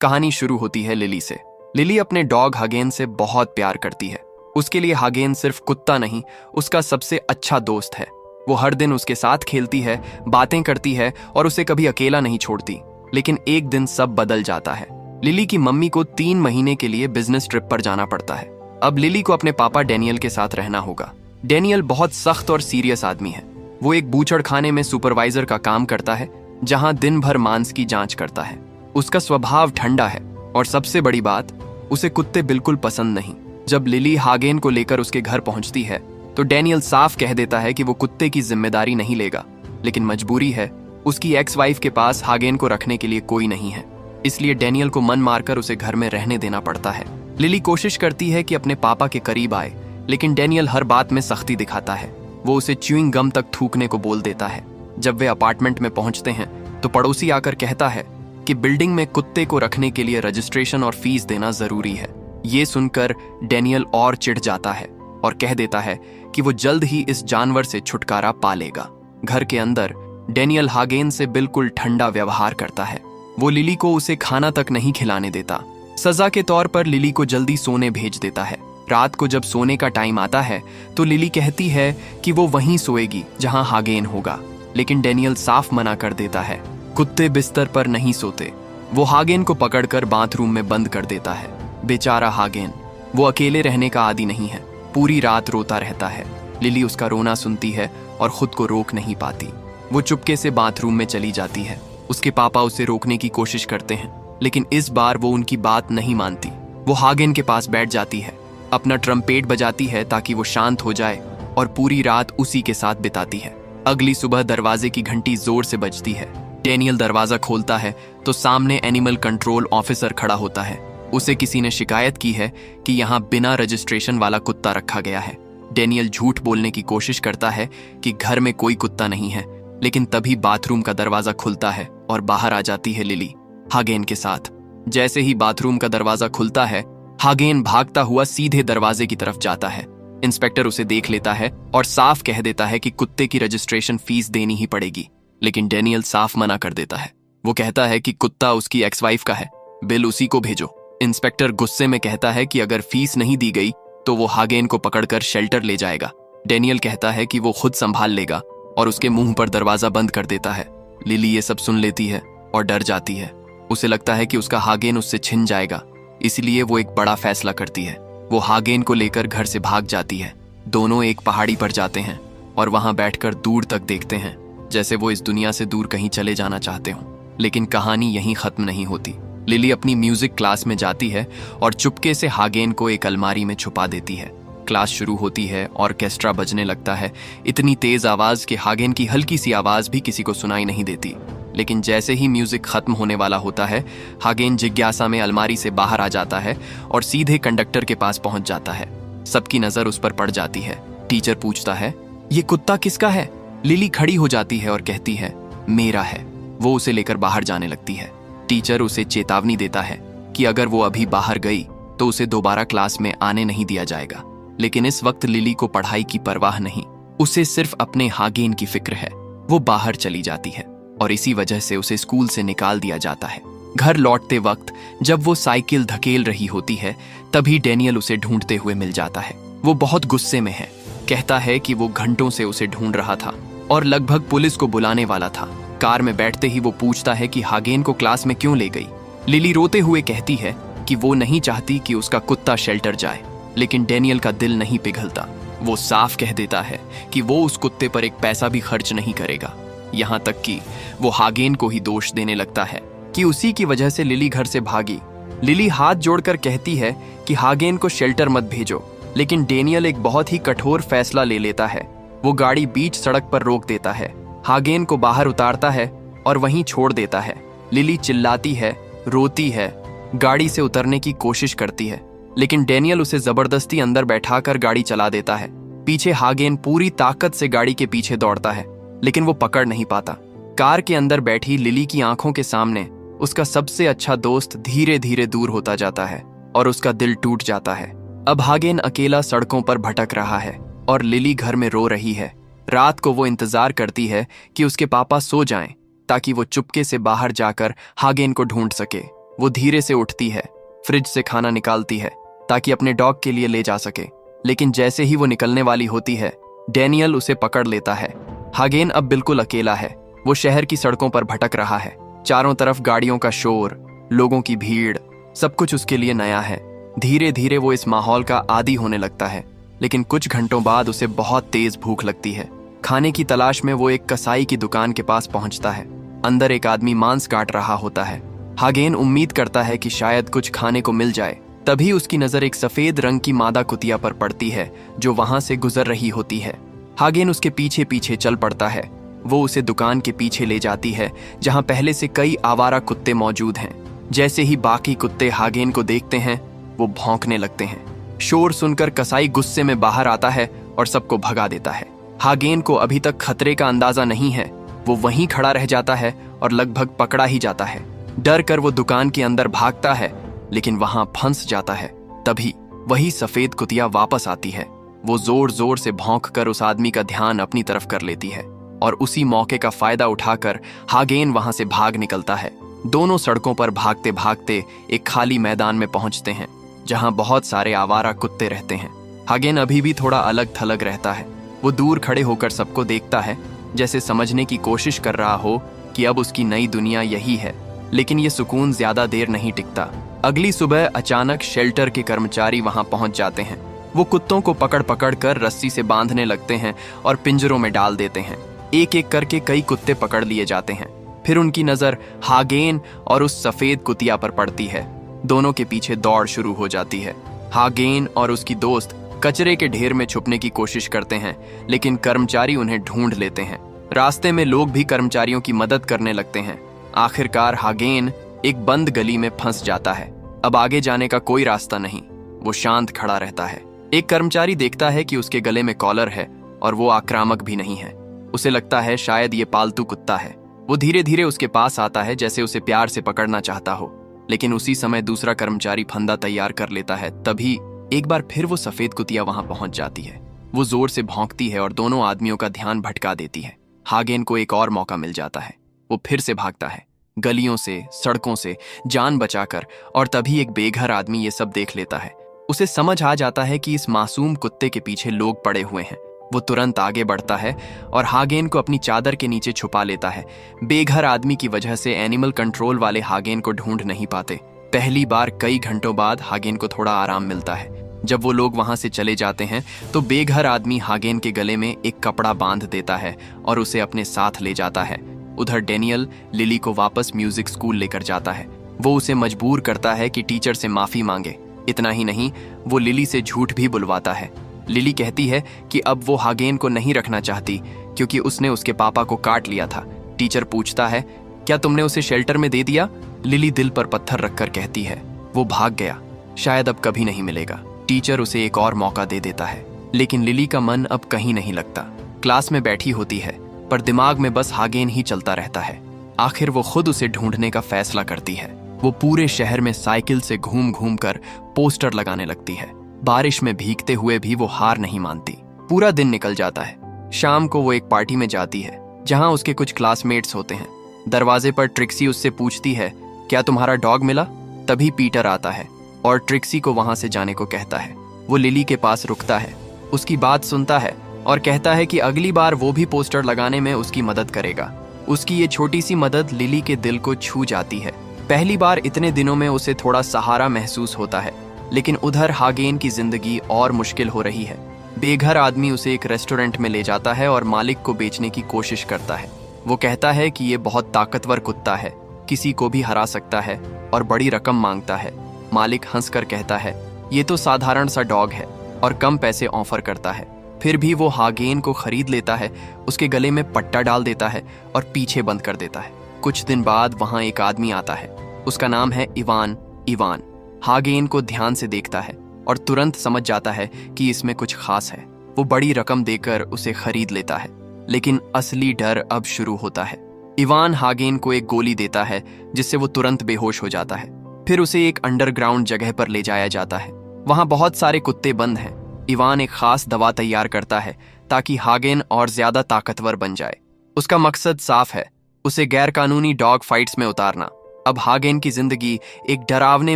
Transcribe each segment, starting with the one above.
कहानी शुरू होती है लिली से। लिली अपने डॉग हागेन से बहुत प्यार करती है। उसके लिए हागेन सिर्फ कुत्ता नहीं, उसका सबसे अच्छा दोस्त है। वो हर दिन उसके साथ खेलती है, बातें करती है और उसे कभी अकेला नहीं छोड़ती। लेकिन एक दिन सब बदल जाता है। लिली की मम्मी को 3 महीने के लिए बिजनेस ट्रिप पर जाना पड़ता है। अब लिली को अपने पापा डैनियल के साथ रहना होगा। डैनियल बहुत सख्त और सीरियस आदमी है। वो एक बूचड़ खाने में सुपरवाइजर का काम करता है, जहां दिन भर मांस की जांच करता है। उसका स्वभाव ठंडा है और सबसे बड़ी बात, उसे कुत्ते बिल्कुल पसंद नहीं। जब लिली हागेन को लेकर उसके घर पहुंचती है तो डैनियल साफ कह देता है कि वो कुत्ते की जिम्मेदारी नहीं लेगा, लेकिन मजबूरी है। उसकी एक्स वाइफ के पास हागेन को रखने के लिए कोई नहीं है, इसलिए डैनियल को मन मारकर उसे घर में रहने देना पड़ता है। लिली कोशिश करती है कि अपने पापा के करीब आए, लेकिन डैनियल हर बात में सख्ती दिखाता है। वो उसे च्यूइंग गम तक थूकने को बोल देता है। जब वे अपार्टमेंट में पहुंचते हैं तो पड़ोसी आकर कहता है कि बिल्डिंग में कुत्ते को रखने के लिए रजिस्ट्रेशन और फीस देना जरूरी है। ये सुनकर डैनियल और चिढ़ जाता है और कह देता है कि वो जल्द ही इस जानवर से छुटकारा पा लेगा। घर के अंदर डैनियल हागेन से बिल्कुल ठंडा व्यवहार करता है। वो लिली को उसे खाना तक नहीं खिलाने देता। सजा के तौर पर लिली को जल्दी सोने भेज देता है। रात को जब सोने का टाइम आता है तो लिली कहती है कि वो वहीं सोएगी जहां हागेन होगा, लेकिन डैनियल साफ मना कर देता है। कुत्ते बिस्तर पर नहीं सोते। वो हागेन को पकड़कर बाथरूम में बंद कर देता है। बेचारा हागेन, वो अकेले रहने का आदी नहीं है। पूरी रात रोता रहता है। लिली उसका रोना सुनती है और खुद को रोक नहीं पाती। वो चुपके से बाथरूम में चली जाती है। उसके पापा उसे रोकने की कोशिश करते हैं, लेकिन इस बार वो उनकी बात नहीं मानती। वो हागेन के पास बैठ जाती है, अपना ट्रम्पेट बजाती है ताकि वो शांत हो जाए और पूरी रात उसी के साथ बिताती है। अगली सुबह दरवाजे की घंटी जोर से बजती है। डैनियल दरवाजा खोलता है तो सामने एनिमल कंट्रोल ऑफिसर खड़ा होता है। उसे किसी ने शिकायत की है कि यहाँ बिना रजिस्ट्रेशन वाला कुत्ता रखा गया है। डैनियल झूठ बोलने की कोशिश करता है कि घर में कोई कुत्ता नहीं है, लेकिन तभी बाथरूम का दरवाजा खुलता है और बाहर आ जाती है लिली हागेन के साथ। जैसे ही बाथरूम का दरवाजा खुलता है, हागेन भागता हुआ सीधे दरवाजे की तरफ जाता है। इंस्पेक्टर उसे देख लेता है और साफ कह देता है कि कुत्ते की रजिस्ट्रेशन फीस देनी ही पड़ेगी, लेकिन डैनियल साफ मना कर देता है। वो कहता है कि कुत्ता उसकी एक्स वाइफ का है, बिल उसी को भेजो। इंस्पेक्टर गुस्से में कहता है कि अगर फीस नहीं दी गई तो वो हागेन को पकड़कर शेल्टर ले जाएगा। डैनियल कहता है कि वो खुद संभाल लेगा और उसके मुंह पर दरवाजा बंद कर देता है। लिली ये सब सुन लेती है और डर जाती है। उसे लगता है कि उसका हागेन उससे छिन जाएगा, इसलिए वो एक बड़ा फैसला करती है। वो हागेन को लेकर घर से भाग जाती है। दोनों एक पहाड़ी पर जाते हैं और वहां बैठकर दूर तक देखते हैं, जैसे वो इस दुनिया से दूर कहीं चले जाना चाहते हों। लेकिन कहानी यहीं खत्म नहीं होती। लिली अपनी म्यूजिक क्लास में जाती है और चुपके से हागेन को एक अलमारी में छुपा देती है। क्लास शुरू होती है, ऑर्केस्ट्रा बजने लगता है, इतनी तेज आवाज कि हागेन की हल्की सी आवाज भी किसी को सुनाई नहीं देती। लेकिन जैसे ही म्यूजिक खत्म होने वाला होता है, हागेन जिज्ञासा में अलमारी से बाहर आ जाता है और सीधे कंडक्टर के पास पहुंच जाता है। सबकी नजर उस पर पड़ जाती है। टीचर पूछता है, ये कुत्ता किसका है? लिली खड़ी हो जाती है और कहती है, मेरा है। वो उसे लेकर बाहर जाने लगती है। टीचर उसे चेतावनी देता है कि अगर वो अभी बाहर गई तो उसे दोबारा क्लास में आने नहीं दिया जाएगा। लेकिन इस वक्त लिली को पढ़ाई की परवाह नहीं, उसे सिर्फ अपने हागेन की फिक्र है। वो बाहर चली जाती है और इसी वजह से उसे स्कूल से निकाल दिया जाता है। घर लौटते वक्त जब वो साइकिल धकेल रही होती है, तभी डैनियल उसे ढूंढते हुए मिल जाता है। वो बहुत गुस्से में है, कहता है कि वो घंटों से उसे ढूंढ रहा था और लगभग पुलिस को बुलाने वाला था। कार में बैठते ही वो पूछता है कि हागेन को क्लास में क्यों ले गई। लिली रोते हुए कहती है कि वो नहीं चाहती कि उसका कुत्ता शेल्टर जाए, लेकिन डैनियल का दिल नहीं पिघलता। वो साफ कह देता है कि वो उस कुत्ते पर एक पैसा भी खर्च नहीं करेगा। यहाँ तक कि वो हागेन को ही दोष देने लगता है कि उसी की वजह से लिली घर से भागी। लिली हाथ जोड़कर कहती है कि हागेन को शेल्टर मत भेजो, लेकिन डैनियल एक बहुत ही कठोर फैसला ले लेता है। वो गाड़ी बीच सड़क पर रोक देता है, हागेन को बाहर उतारता है और वहीं छोड़ देता है। लिली चिल्लाती है, रोती है, गाड़ी से उतरने की कोशिश करती है, लेकिन डैनियल उसे जबरदस्ती अंदर बैठाकर गाड़ी चला देता है। पीछे हागेन पूरी ताकत से गाड़ी के पीछे दौड़ता है, लेकिन वो पकड़ नहीं पाता। कार के अंदर बैठी लिली की आंखों के सामने उसका सबसे अच्छा दोस्त धीरे धीरे दूर होता जाता है और उसका दिल टूट जाता है। अब हागेन अकेला सड़कों पर भटक रहा है और लिली घर में रो रही है। रात को वो इंतजार करती है कि उसके पापा सो जाएं ताकि वो चुपके से बाहर जाकर हागेन को ढूंढ सके, वो धीरे से उठती है, फ्रिज से खाना निकालती है ताकि अपने डॉग के लिए ले जा सके। लेकिन जैसे ही वो निकलने वाली होती है, डैनियल उसे पकड़ लेता है। हागेन अब बिल्कुल अकेला है। वो शहर की सड़कों पर भटक रहा है। चारों तरफ गाड़ियों का शोर, लोगों की भीड़, सब कुछ उसके लिए नया है। धीरे धीरे वो इस माहौल का आदी होने लगता है। लेकिन कुछ घंटों बाद उसे बहुत तेज भूख लगती है। खाने की तलाश में वो एक कसाई की दुकान के पास पहुंचता है। अंदर एक आदमी मांस काट रहा होता है। हागेन उम्मीद करता है कि शायद कुछ खाने को मिल जाए। तभी उसकी नजर एक सफेद रंग की मादा कुतिया पर पड़ती है जो वहां से गुजर रही होती है। हागेन उसके पीछे पीछे चल पड़ता है। वो उसे दुकान के पीछे ले जाती है जहां पहले से कई आवारा कुत्ते मौजूद हैं। जैसे ही बाकी कुत्ते हागेन को देखते हैं, वो भौंकने लगते हैं। शोर सुनकर कसाई गुस्से में बाहर आता है और सबको भगा देता है। हागेन को अभी तक खतरे का अंदाजा नहीं है। वो वहीं खड़ा रह जाता है और लगभग पकड़ा ही जाता है। डर कर वो दुकान के अंदर भागता है, लेकिन वहां फंस जाता है। तभी वही सफेद कुतिया वापस आती है। वो जोर जोर से भौंक कर उस आदमी का ध्यान अपनी तरफ कर लेती है और उसी मौके का फायदा उठाकर हागेन वहां से भाग निकलता है। दोनों सड़कों पर भागते भागते एक खाली मैदान में पहुंचते हैं जहां बहुत सारे आवारा कुत्ते रहते हैं। हागेन अभी भी थोड़ा अलग थलग रहता है। वो दूर खड़े होकर सबको देखता है, जैसे समझने की कोशिश कर रहा हो कि अब उसकी नई दुनिया यही है। लेकिन ये सुकून ज्यादा देर नहीं टिकता। अगली सुबह अचानक शेल्टर के कर्मचारी वहां पहुंच जाते हैं। वो कुत्तों को पकड़ पकड़ कर रस्सी से बांधने लगते हैं और पिंजरों में डाल देते हैं। एक एक करके कई कुत्ते पकड़ लिए जाते हैं। फिर उनकी नजर हागेन और उस सफेद कुतिया पर पड़ती है। दोनों के पीछे दौड़ शुरू हो जाती है। हागेन और उसकी दोस्त कचरे के ढेर में छुपने की कोशिश करते हैं, लेकिन कर्मचारी उन्हें ढूंढ लेते हैं। रास्ते में लोग भी कर्मचारियों की मदद करने लगते हैं। आखिरकार हागेन एक बंद गली में फंस जाता है। अब आगे जाने का कोई रास्ता नहीं। वो शांत खड़ा रहता है। एक कर्मचारी देखता है कि उसके गले में कॉलर है और वो आक्रामक भी नहीं है। उसे लगता है शायद ये पालतू कुत्ता है। वो धीरे धीरे उसके पास आता है, जैसे उसे प्यार से पकड़ना चाहता हो। लेकिन उसी समय दूसरा कर्मचारी फंदा तैयार कर लेता है। तभी एक बार फिर वो सफेद कुतिया वहां पहुंच जाती है। वो जोर से भौंकती है और दोनों आदमियों का ध्यान भटका देती है। हागेन को एक और मौका मिल जाता है। वो फिर से भागता है, गलियों से, सड़कों से जान बचाकर। और तभी एक बेघर आदमी ये सब देख लेता है। उसे समझ आ जाता है कि इस मासूम कुत्ते के पीछे लोग पड़े हुए हैं। वो तुरंत आगे बढ़ता है और हागेन को अपनी चादर के नीचे छुपा लेता है। बेघर आदमी की वजह से एनिमल कंट्रोल वाले हागेन को ढूंढ नहीं पाते। पहली बार कई घंटों बाद हागेन को थोड़ा आराम मिलता है। जब वो लोग वहां से चले जाते हैं तो बेघर आदमी हागेन के गले में एक कपड़ा बांध देता है और उसे अपने साथ ले जाता है। उधर डेनियल लिली को वापस म्यूजिक स्कूल लेकर जाता है। वो उसे मजबूर करता है कि टीचर से माफी मांगे। इतना ही नहीं, वो लिली से झूठ भी बुलवाता है। लिली कहती है कि अब वो हागेन को नहीं रखना चाहती क्योंकि उसने उसके पापा को काट लिया था। टीचर पूछता है, क्या तुमने उसे शेल्टर में दे दिया? लिली दिल पर पत्थर रखकर कहती है, वो भाग गया, शायद अब कभी नहीं मिलेगा। टीचर उसे एक और मौका दे देता है, लेकिन लिली का मन अब कहीं नहीं लगता। क्लास में बैठी होती है पर दिमाग में बस हागेन ही चलता रहता है। आखिर वो खुद उसे ढूंढने का फैसला करती है। वो पूरे शहर में साइकिल से घूम घूम कर पोस्टर लगाने लगती है। बारिश में भीगते हुए भी वो हार नहीं मानती। पूरा दिन निकल जाता है। शाम को वो एक पार्टी में जाती है जहां उसके कुछ क्लासमेट्स होते हैं। दरवाजे पर ट्रिक्सी उससे पूछती है, क्या तुम्हारा डॉग मिला? तभी पीटर आता है और ट्रिक्सी को वहां से जाने को कहता है। वो लिली के पास रुकता है, उसकी बात सुनता है और कहता है कि अगली बार वो भी पोस्टर लगाने में उसकी मदद करेगा। उसकी ये छोटी सी मदद लिली के दिल को छू जाती है। पहली बार इतने दिनों में उसे थोड़ा सहारा महसूस होता है। लेकिन उधर हागेन की जिंदगी और मुश्किल हो रही है। बेघर आदमी उसे एक रेस्टोरेंट में ले जाता है और मालिक को बेचने की कोशिश करता है। वो कहता है कि ये बहुत ताकतवर कुत्ता है, किसी को भी हरा सकता है और बड़ी रकम मांगता है। मालिक हंसकर कहता है, ये तो साधारण सा डॉग है और कम पैसे ऑफर करता है। फिर भी वो हागेन को खरीद लेता है, उसके गले में पट्टा डाल देता है और पीछे बंद कर देता है। कुछ दिन बाद वहां एक आदमी आता है, उसका नाम है इवान। इवान हागेन को ध्यान से देखता है और तुरंत समझ जाता है कि इसमें कुछ खास है। वो बड़ी रकम देकर उसे खरीद लेता है। लेकिन असली डर अब शुरू होता है। इवान हागेन को एक गोली देता है जिससे वो तुरंत बेहोश हो जाता है। फिर उसे एक अंडरग्राउंड जगह पर ले जाया जाता है। वहां बहुत सारे कुत्ते बंद हैं। इवान एक खास दवा तैयार करता है ताकि हागेन और ज्यादा ताकतवर बन जाए। उसका मकसद साफ है, उसे गैरकानूनी डॉग फाइट्स में उतारना। अब हागेन की जिंदगी एक डरावने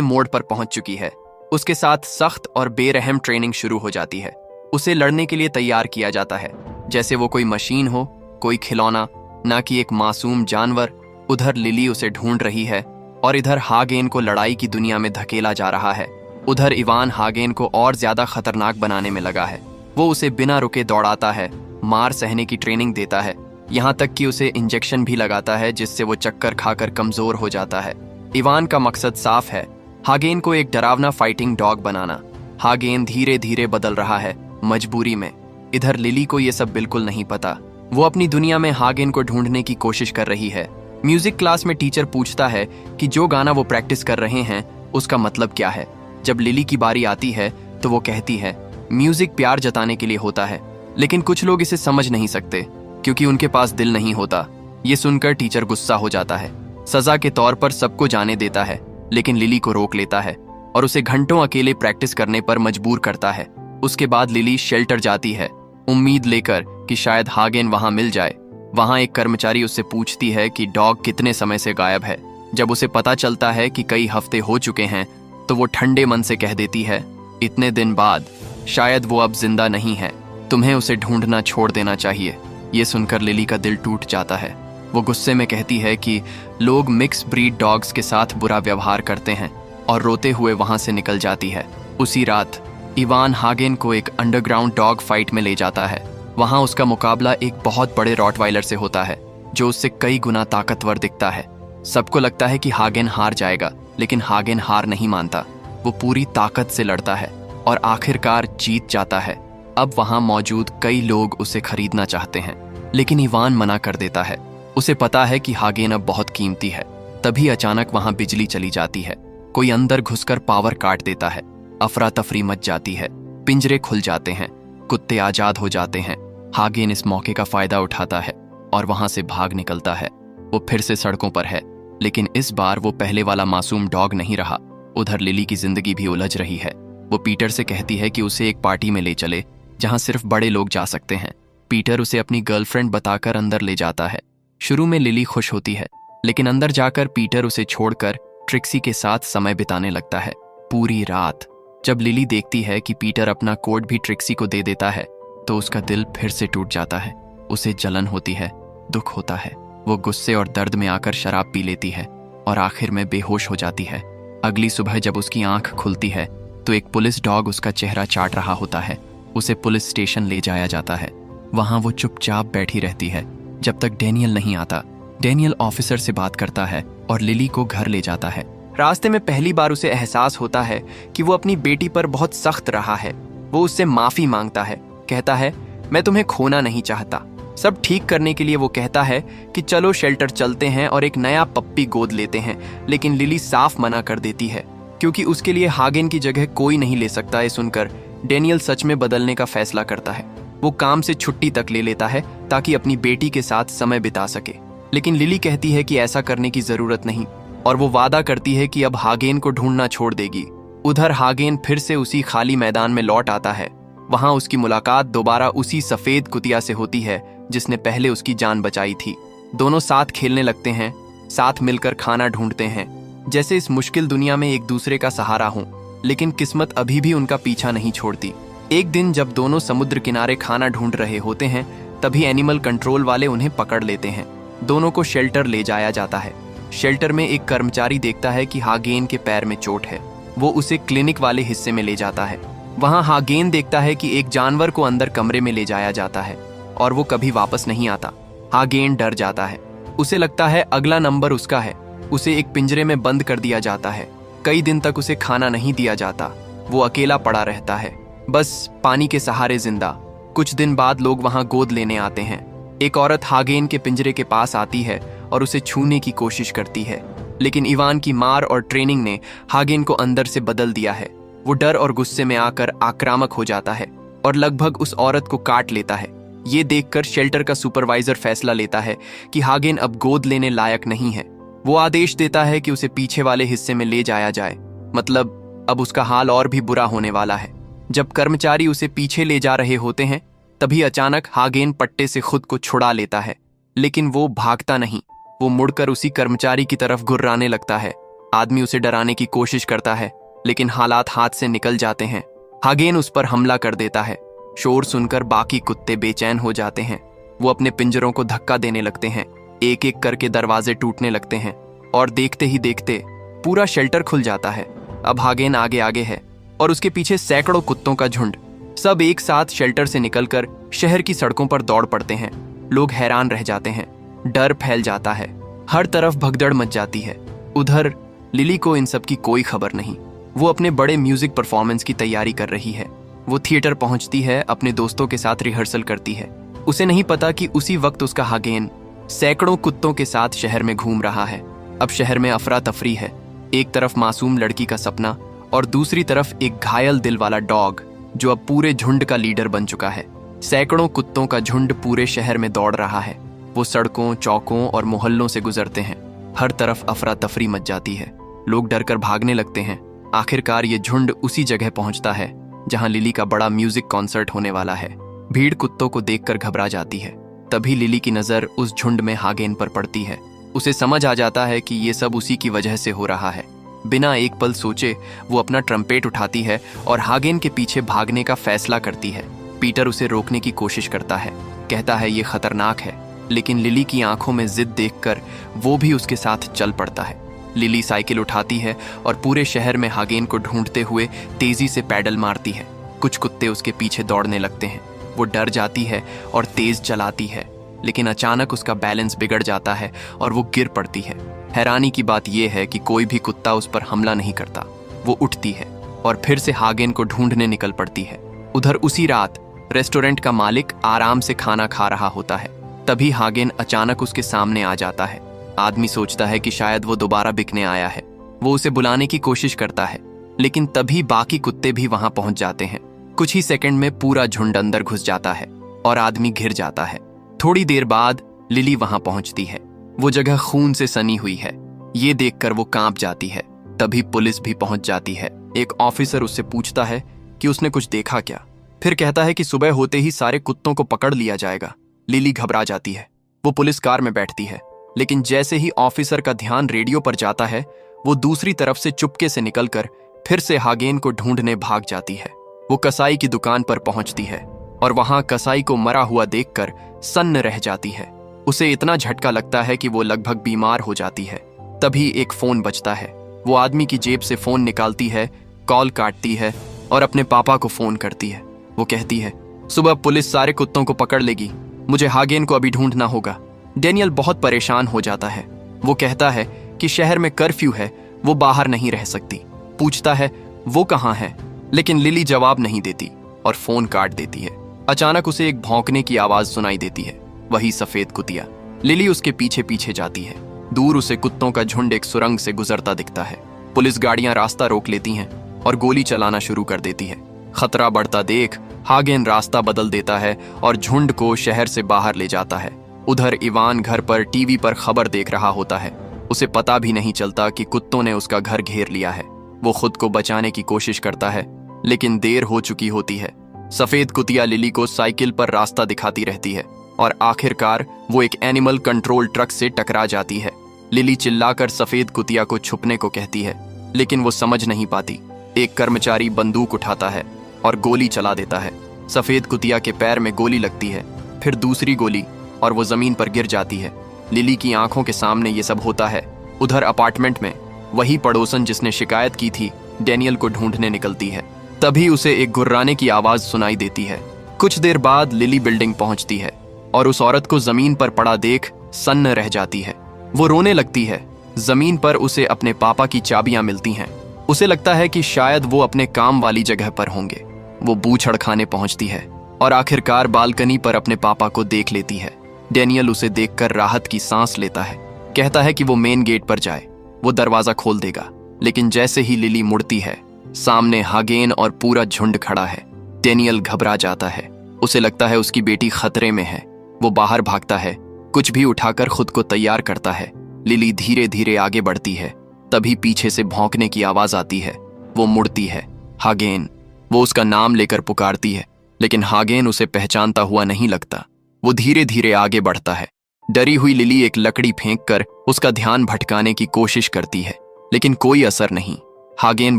मोड़ पर पहुंच चुकी है। उसके साथ सख्त और बेरहम ट्रेनिंग शुरू हो जाती है। उसे लड़ने के लिए तैयार किया जाता है, जैसे वो कोई मशीन हो, कोई खिलौना, ना कि एक मासूम जानवर। उधर लिली उसे ढूंढ रही है और इधर हागेन को लड़ाई की दुनिया में धकेला जा रहा है। उधर इवान हागेन को और ज्यादा खतरनाक बनाने में लगा है। वो उसे बिना रुके दौड़ाता है, मार सहने की ट्रेनिंग देता है, यहाँ तक कि उसे इंजेक्शन भी लगाता है, जिससे वो चक्कर खाकर कमजोर हो जाता है। इवान का मकसद साफ है, हागेन को एक डरावना फाइटिंग डॉग बनाना। हागेन धीरे धीरे बदल रहा है, मजबूरी में। इधर लिली को ये सब बिल्कुल नहीं पता। वो अपनी दुनिया में हागेन को ढूंढने की कोशिश कर रही है। म्यूजिक क्लास में टीचर पूछता है कि जो गाना वो प्रैक्टिस कर रहे हैं उसका मतलब क्या है। जब लिली की बारी आती है तो वो कहती है, म्यूजिक प्यार जताने के लिए होता है, लेकिन कुछ लोग इसे समझ नहीं सकते क्योंकि उनके पास दिल नहीं होता। ये सुनकर टीचर गुस्सा हो जाता है। सजा के तौर पर सबको जाने देता है, लेकिन लिली को रोक लेता है और उसे घंटों अकेले प्रैक्टिस करने पर मजबूर करता है। उसके बाद लिली शेल्टर जाती है, उम्मीद लेकर कि शायद हागेन वहां मिल जाए। वहां एक कर्मचारी उससे पूछती है कि डॉग कितने समय से गायब है। जब उसे पता चलता है कि कई हफ्ते हो चुके हैं तो वो ठंडे मन से कह देती है, इतने दिन बाद शायद वो अब जिंदा नहीं है, तुम्हें उसे ढूंढना छोड़ देना चाहिए। ये सुनकर लिली का दिल टूट जाता है। वो गुस्से में कहती है कि लोग मिक्स ब्रीड डॉग्स के साथ बुरा व्यवहार करते हैं और रोते हुए वहां से निकल जाती है। उसी रात इवान हागेन को एक अंडरग्राउंड डॉग फाइट में ले जाता है। वहां उसका मुकाबला एक बहुत बड़े रॉटवाइलर से होता है जो उससे कई गुना ताकतवर दिखता है। सबको लगता है कि हागेन हार जाएगा, लेकिन हागेन हार नहीं मानता। वो पूरी ताकत से लड़ता है और आखिरकार जीत जाता है। अब वहां मौजूद कई लोग उसे खरीदना चाहते हैं, लेकिन इवान मना कर देता है। उसे पता है कि हागेन अब बहुत कीमती है। तभी अचानक वहां बिजली चली जाती है। कोई अंदर घुसकर पावर काट देता है। अफरा तफरी मच जाती है, पिंजरे खुल जाते हैं, कुत्ते आजाद हो जाते हैं। हागेन इस मौके का फायदा उठाता है और वहां से भाग निकलता है। वो फिर से सड़कों पर है, लेकिन इस बार वो पहले वाला मासूम डॉग नहीं रहा। उधर लिली की जिंदगी भी उलझ रही है। वो पीटर से कहती है कि उसे एक पार्टी में ले चले जहां सिर्फ बड़े लोग जा सकते हैं। पीटर उसे अपनी गर्लफ्रेंड बताकर अंदर ले जाता है। शुरू में लिली खुश होती है, लेकिन अंदर जाकर पीटर उसे छोड़कर ट्रिक्सी के साथ समय बिताने लगता है, पूरी रात। जब लिली देखती है कि पीटर अपना कोट भी ट्रिक्सी को दे देता है तो उसका दिल फिर से टूट जाता है। उसे जलन होती है, दुख होता है। वो गुस्से और दर्द में आकर शराब पी लेती है और आखिर में बेहोश हो जाती है। अगली सुबह जब उसकी आंख खुलती है तो एक पुलिस डॉग उसका चेहरा चाट रहा होता है। उसे पुलिस स्टेशन ले जाया जाता है। वहां वो चुपचाप बैठी रहती है जब तक डेनियल नहीं आता। डेनियल ऑफिसर से बात करता है और लिली को घर ले जाता है। रास्ते में पहली बार उसे एहसास होता है कि वो अपनी बेटी पर बहुत सख्त रहा है। वो उससे माफी मांगता है, कहता है, मैं तुम्हें खोना नहीं चाहता। सब ठीक करने के लिए वो कहता है कि चलो शेल्टर चलते हैं और एक नया पप्पी गोद लेते हैं, लेकिन लिली साफ मना कर देती है क्योंकि उसके लिए हागेन की जगह कोई नहीं ले सकता। ये सुनकर डेनियल सच में बदलने का फैसला करता है। वो काम से छुट्टी तक ले लेता है ताकि अपनी बेटी के साथ समय बिता सके, लेकिन लिली कहती है कि ऐसा करने की जरूरत नहीं और वो वादा करती है कि अब हागेन को ढूंढना छोड़ देगी। उधर हागेन फिर से उसी खाली मैदान में लौट आता है। वहां उसकी मुलाकात दोबारा उसी सफेद कुतिया से होती है जिसने पहले उसकी जान बचाई थी। दोनों साथ खेलने लगते हैं, साथ मिलकर खाना ढूंढते हैं, जैसे इस मुश्किल दुनिया में एक दूसरे का सहारा हो। लेकिन किस्मत अभी भी उनका पीछा नहीं छोड़ती। एक दिन जब दोनों समुद्र किनारे खाना ढूंढ रहे होते हैं, तभी एनिमल कंट्रोल वाले उन्हें पकड़ लेते हैं। दोनों को शेल्टर ले जाया जाता है। शेल्टर में एक कर्मचारी देखता है कि हागेन के पैर में चोट है। वो उसे क्लिनिक वाले हिस्से में ले जाता है। वहां हागेन देखता है कि एक जानवर को अंदर कमरे में ले जाया जाता है और वो कभी वापस नहीं आता। हागेन डर जाता है। उसे लगता है अगला नंबर उसका है। उसे एक पिंजरे में बंद कर दिया जाता है। कई दिन तक उसे खाना नहीं दिया जाता। वो अकेला पड़ा रहता है, बस पानी के सहारे जिंदा। कुछ दिन बाद लोग वहां गोद लेने आते हैं। एक औरत हागेन के पिंजरे के पास आती है और उसे छूने की कोशिश करती है, लेकिन इवान की मार और ट्रेनिंग ने हागेन को अंदर से बदल दिया है। वो डर और गुस्से में आकर आक्रामक हो जाता है और लगभग उस औरत को काट लेता है। ये देखकर शेल्टर का सुपरवाइजर फैसला लेता है कि हागेन अब गोद लेने लायक नहीं है। वो आदेश देता है कि उसे पीछे वाले हिस्से में ले जाया जाए, मतलब अब उसका हाल और भी बुरा होने वाला है। जब कर्मचारी उसे पीछे ले जा रहे होते हैं, तभी अचानक हागेन पट्टे से खुद को छुड़ा लेता है, लेकिन वो भागता नहीं। वो मुड़कर उसी कर्मचारी की तरफ गुर्राने लगता है। आदमी उसे डराने की कोशिश करता है, लेकिन हालात हाथ से निकल जाते हैं। हागेन उस पर हमला कर देता है। शोर सुनकर बाकी कुत्ते बेचैन हो जाते हैं। वो अपने पिंजरों को धक्का देने लगते हैं। एक एक करके दरवाजे टूटने लगते हैं और देखते ही देखते पूरा शेल्टर खुल जाता है। अब हागेन आगे आगे है और उसके पीछे सैकड़ों कुत्तों का झुंड। सब एक साथ शेल्टर से निकलकर शहर की सड़कों पर दौड़ पड़ते हैं। लोग हैरान रह जाते हैं। डर फैल जाता है। हर तरफ भगदड़ मच जाती है। उधर लिली को इन सब की कोई खबर नहीं। वो अपने बड़े म्यूजिक परफॉर्मेंस की तैयारी कर रही है। वो थिएटर पहुंचती है, अपने दोस्तों के साथ रिहर्सल करती है। उसे नहीं पता कि उसी वक्त उसका हागेन सैकड़ों कुत्तों के साथ शहर में घूम रहा है। अब शहर में अफरा तफरी है। एक तरफ मासूम लड़की का सपना और दूसरी तरफ एक घायल दिल वाला डॉग जो अब पूरे झुंड का लीडर बन चुका है। सैकड़ों कुत्तों का झुंड पूरे शहर में दौड़ रहा है। वो सड़कों, चौकों और मोहल्लों से गुजरते हैं। हर तरफ अफरा तफरी मच जाती है। लोग डरकर भागने लगते हैं। आखिरकार ये झुंड उसी जगह पहुंचता है जहां लिली का बड़ा म्यूजिक कॉन्सर्ट होने वाला है। भीड़ कुत्तों को देखकर घबरा जाती है। तभी लिली की नजर उस झुंड में हागेन पर पड़ती है। उसे समझ आ जाता है कि ये सब उसी की वजह से हो रहा है। बिना एक पल सोचे वो अपना ट्रम्पेट उठाती है और हागेन के पीछे भागने का फैसला करती है। पीटर उसे रोकने की कोशिश करता है, कहता है ये खतरनाक है, लेकिन लिली की आंखों में जिद देखकर वो भी उसके साथ चल पड़ता है। लिली साइकिल उठाती है और पूरे शहर में हागेन को ढूंढते हुए तेजी से पैडल मारती है। कुछ कुत्ते उसके पीछे दौड़ने लगते हैं। वो डर जाती है और तेज चलाती है, लेकिन अचानक उसका बैलेंस बिगड़ जाता है और वो गिर पड़ती है। हैरानी की बात यह है कि कोई भी कुत्ता उस पर हमला नहीं करता। वो उठती है और फिर से हागेन को ढूंढने निकल पड़ती है। उधर उसी रात रेस्टोरेंट का मालिक आराम से खाना खा रहा होता है। तभी हागेन अचानक उसके सामने आ जाता है। आदमी सोचता है कि शायद वो दोबारा बिकने आया है। वो उसे बुलाने की कोशिश करता है, लेकिन तभी बाकी कुत्ते भी वहां पहुंच जाते हैं। कुछ ही सेकंड में पूरा झुंड अंदर घुस जाता है और आदमी घिर जाता है। थोड़ी देर बाद लिली वहां पहुंचती है। वो जगह खून से सनी हुई है। ये देखकर वो कांप जाती है। तभी पुलिस भी पहुंच जाती है। एक ऑफिसर उससे पूछता है कि उसने कुछ देखा क्या। फिर कहता है कि सुबह होते ही सारे कुत्तों को पकड़ लिया जाएगा। लिली घबरा जाती है। वो पुलिस कार में बैठती है, लेकिन जैसे ही ऑफिसर का ध्यान रेडियो पर जाता है, वो दूसरी तरफ से चुपके से निकलकर फिर से हागेन को ढूंढने भाग जाती है। वो कसाई की दुकान पर पहुंचती है और वहां कसाई को मरा हुआ देखकर सन्न रह जाती है। उसे इतना झटका लगता है कि वो लगभग बीमार हो जाती है। तभी एक फोन बजता है। वो आदमी की जेब से फोन निकालती है, कॉल काटती है और अपने पापा को फोन करती है। वो कहती है, सुबह पुलिस सारे कुत्तों को पकड़ लेगी, मुझे हागेन को अभी ढूंढना होगा। डेनियल बहुत परेशान हो जाता है। वो कहता है कि शहर में कर्फ्यू है, वो बाहर नहीं रह सकती। पूछता है वो कहाँ है, लेकिन लिली जवाब नहीं देती और फोन काट देती है। अचानक उसे एक भौंकने की आवाज सुनाई देती है। वही सफेद कुतिया। लिली उसके पीछे पीछे जाती है। दूर उसे कुत्तों का झुंड एक सुरंग से गुजरता दिखता है। पुलिस गाड़ियां रास्ता रोक लेती हैं और गोली चलाना शुरू कर देती है। खतरा बढ़ता देख हागेन रास्ता बदल देता है और झुंड को शहर से बाहर ले जाता है। उधर इवान घर पर टीवी पर खबर देख रहा होता है। उसे पता भी नहीं चलता कि कुत्तों ने उसका घर घेर लिया है। वो खुद को बचाने की कोशिश करता है, लेकिन देर हो चुकी होती है। सफेद कुतिया लिली को साइकिल पर रास्ता दिखाती रहती है और आखिरकार वो एक एनिमल कंट्रोल ट्रक से टकरा जाती है। लिली चिल्लाकर सफेद कुतिया को छुपने को कहती है, लेकिन वो समझ नहीं पाती। एक कर्मचारी बंदूक उठाता है और गोली चला देता है। सफेद कुतिया के पैर में गोली लगती है, फिर दूसरी गोली और वो जमीन पर गिर जाती है। लिली की आंखों के सामने ये सब होता है। उधर अपार्टमेंट में वही पड़ोसन जिसने शिकायत की थी डेनियल को ढूंढने निकलती है। तभी उसे एक गुर्राने की आवाज सुनाई देती है। कुछ देर बाद लिली बिल्डिंग पहुंचती है और उस औरत को जमीन पर पड़ा देख सन्न रह जाती है। वो रोने लगती है। जमीन पर उसे अपने पापा की चाबियां मिलती हैं। उसे लगता है कि शायद वो अपने काम वाली जगह पर होंगे। वो बूछड़ खाने पहुंचती है और आखिरकार बालकनी पर अपने पापा को देख लेती है। डेनियल उसे देखकर राहत की सांस लेता है। कहता है कि वो मेन गेट पर जाए, वो दरवाजा खोल देगा। लेकिन जैसे ही लिली मुड़ती है, सामने हागेन और पूरा झुंड खड़ा है। डेनियल घबरा जाता है। उसे लगता है उसकी बेटी खतरे में है। वो बाहर भागता है, कुछ भी उठाकर खुद को तैयार करता है। लिली धीरे धीरे आगे बढ़ती है। तभी पीछे से भौंकने की आवाज आती है। वो मुड़ती है। हागेन। वो उसका नाम लेकर पुकारती है, लेकिन हागेन उसे पहचानता हुआ नहीं लगता। वो धीरे धीरे आगे बढ़ता है। डरी हुई लिली एक लकड़ी फेंककर उसका ध्यान भटकाने की कोशिश करती है, लेकिन कोई असर नहीं। हागेन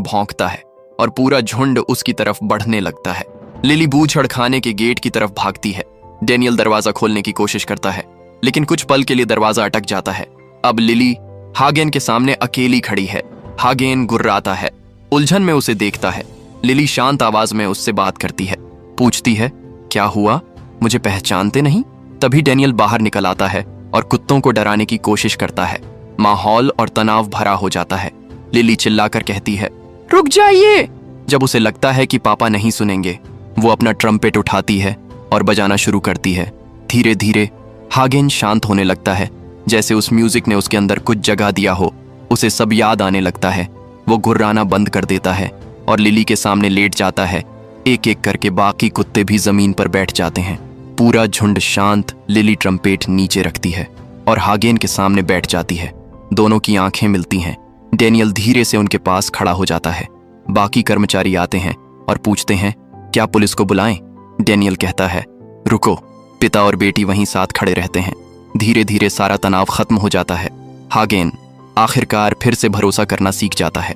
भौंकता है और पूरा झुंड उसकी तरफ बढ़ने लगता है। लिली बूझड़खाने के गेट की तरफ भागती है। डेनियल दरवाजा खोलने की कोशिश करता है, लेकिन कुछ पल के लिए दरवाजा अटक जाता है। अब लिली हागेन के सामने अकेली खड़ी है। हागेन गुर्राता है, उलझन में उसे देखता है। लिली शांत आवाज में उससे बात करती है, पूछती है, क्या हुआ, मुझे पहचानते नहीं? तभी डेनियल बाहर निकल आता है और कुत्तों को डराने की कोशिश करता है। माहौल और तनाव भरा हो जाता है। लिली चिल्लाकर कहती है, रुक जाइए। जब उसे लगता है कि पापा नहीं सुनेंगे, वो अपना ट्रम्पेट उठाती है और बजाना शुरू करती है। धीरे धीरे हागेन शांत होने लगता है, जैसे उस म्यूजिक ने उसके अंदर कुछ जगह दिया हो। उसे सब याद आने लगता है। वो गुर्राना बंद कर देता है और लिली के सामने लेट जाता है। एक एक करके बाकी कुत्ते भी जमीन पर बैठ जाते हैं। पूरा झुंड शांत। लिली ट्रम्पेट नीचे रखती है और हागेन के सामने बैठ जाती है। दोनों की आंखें मिलती हैं। डेनियल धीरे से उनके पास खड़ा हो जाता है। बाकी कर्मचारी आते हैं और पूछते हैं, क्या पुलिस को बुलाएं? डेनियल कहता है, रुको। पिता और बेटी वहीं साथ खड़े रहते हैं। धीरे धीरे सारा तनाव खत्म हो जाता है। हागेन आखिरकार फिर से भरोसा करना सीख जाता है।